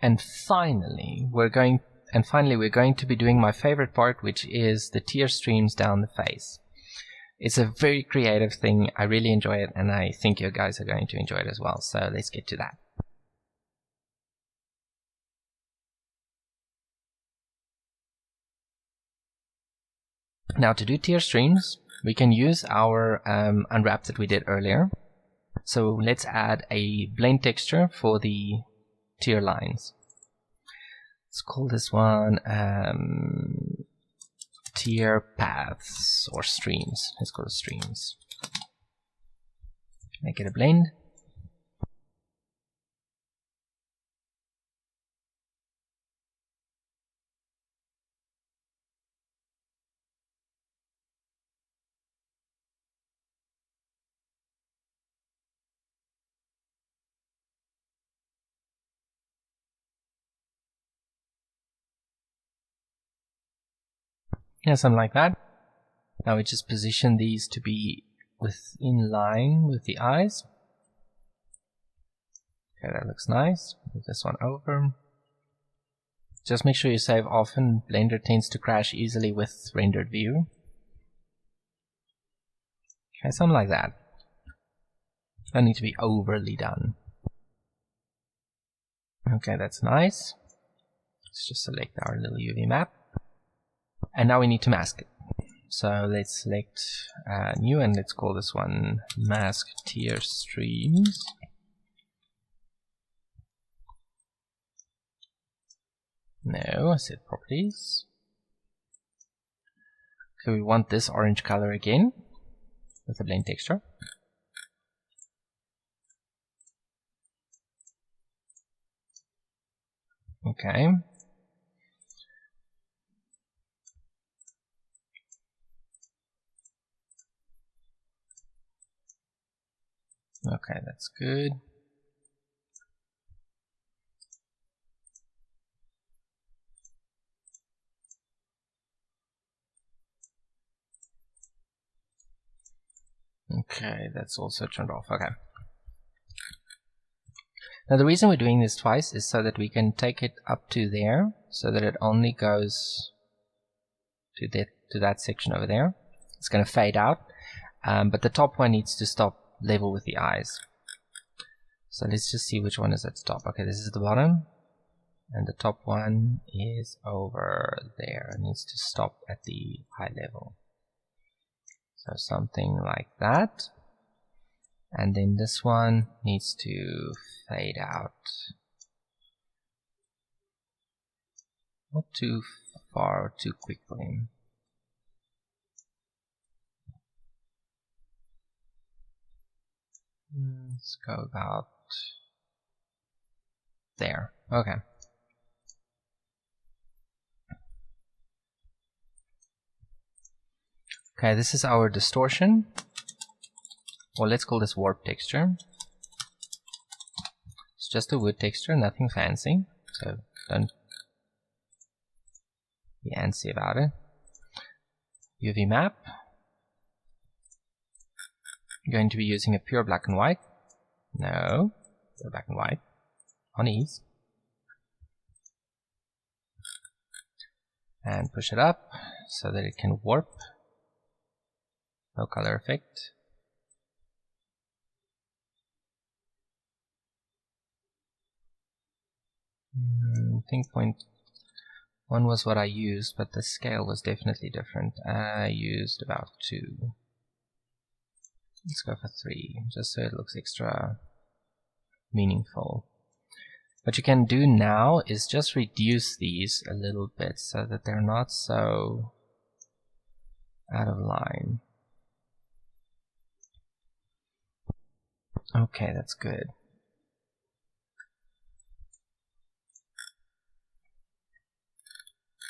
And finally, we're going to be doing my favorite part, which is the tear streams down the face. It's a very creative thing. I really enjoy it, and I think you guys are going to enjoy it as well. So let's get to that. Now to do tear streams, we can use our unwrap that we did earlier. So let's add a blend texture for the tear lines. Let's call this one tear paths or streams. Let's call it streams. Make it a blend. Yeah, something like that. Now we just position these to be in line with the eyes. Okay, that looks nice. Move this one over. Just make sure you save often. Blender tends to crash easily with rendered view. Okay, something like that. Don't need to be overly done. Okay, that's nice. Let's just select our little UV map. And now we need to mask it. So let's select new, and let's call this one mask tear streams. No, I said properties. Okay, we want this orange color again with the blend texture. Okay. Okay, that's good. Okay, that's also turned off. Okay. Now the reason we're doing this twice is so that we can take it up to there, so that it only goes to that section over there. It's going to fade out, but the top one needs to stop level with the eyes. So let's just see which one is at the top. Okay, this is the bottom, and the top one is over there. It needs to stop at the eye level. So something like that. And then this one needs to fade out. Not too far or too quickly. Let's go about there. Okay. Okay, this is our distortion. Well, let's call this warp texture. It's just a wood texture, nothing fancy. So don't be antsy about it. UV map. You're going to be using a pure black and white. No, pure black and white. On ease. and push it up so that it can warp. No color effect. I think 0.1 was what I used, but the scale was definitely different. I used about 2. Let's go for 3, just so it looks extra meaningful. What you can do now is just reduce these a little bit so that they're not so out of line. Okay, that's good.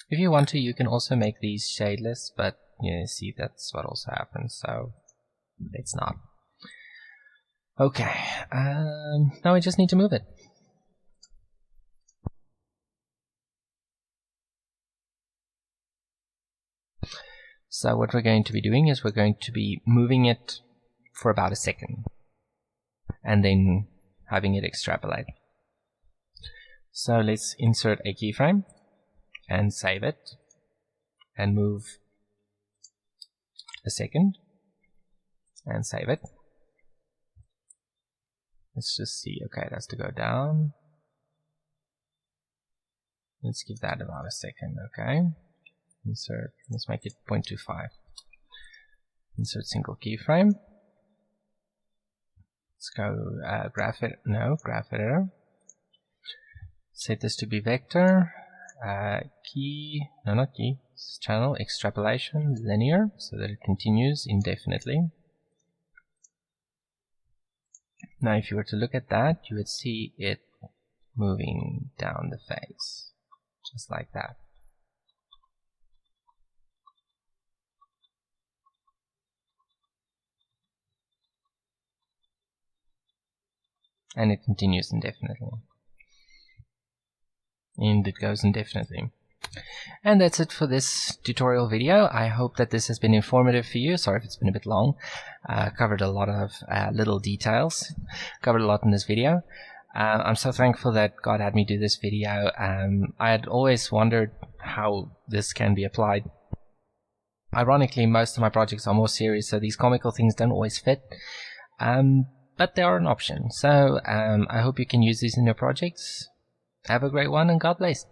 If you want to, you can also make these shadeless, but you see that's what also happens, so it's not. Okay, now we just need to move it. So what we're going to be doing is we're going to be moving it for about a second and then having it extrapolate. So let's insert a keyframe and save it and move a second and save it. Let's just see. Okay, it has to go down. Let's give that about a second. Okay, insert, let's make it 0.25. Insert single keyframe. Let's go graph editor. Set this to be vector. Channel extrapolation linear, so that it continues indefinitely. Now if you were to look at that, you would see it moving down the face, just like that. And it continues indefinitely. And it goes indefinitely. And that's it for this tutorial video. I hope that this has been informative for you. Sorry if it's been a bit long. Covered a lot of little details. Covered a lot in this video. I'm so thankful that God had me do this video. I had always wondered how this can be applied. Ironically, most of my projects are more serious, so these comical things don't always fit. But they are an option. So I hope you can use these in your projects. Have a great one, and God bless.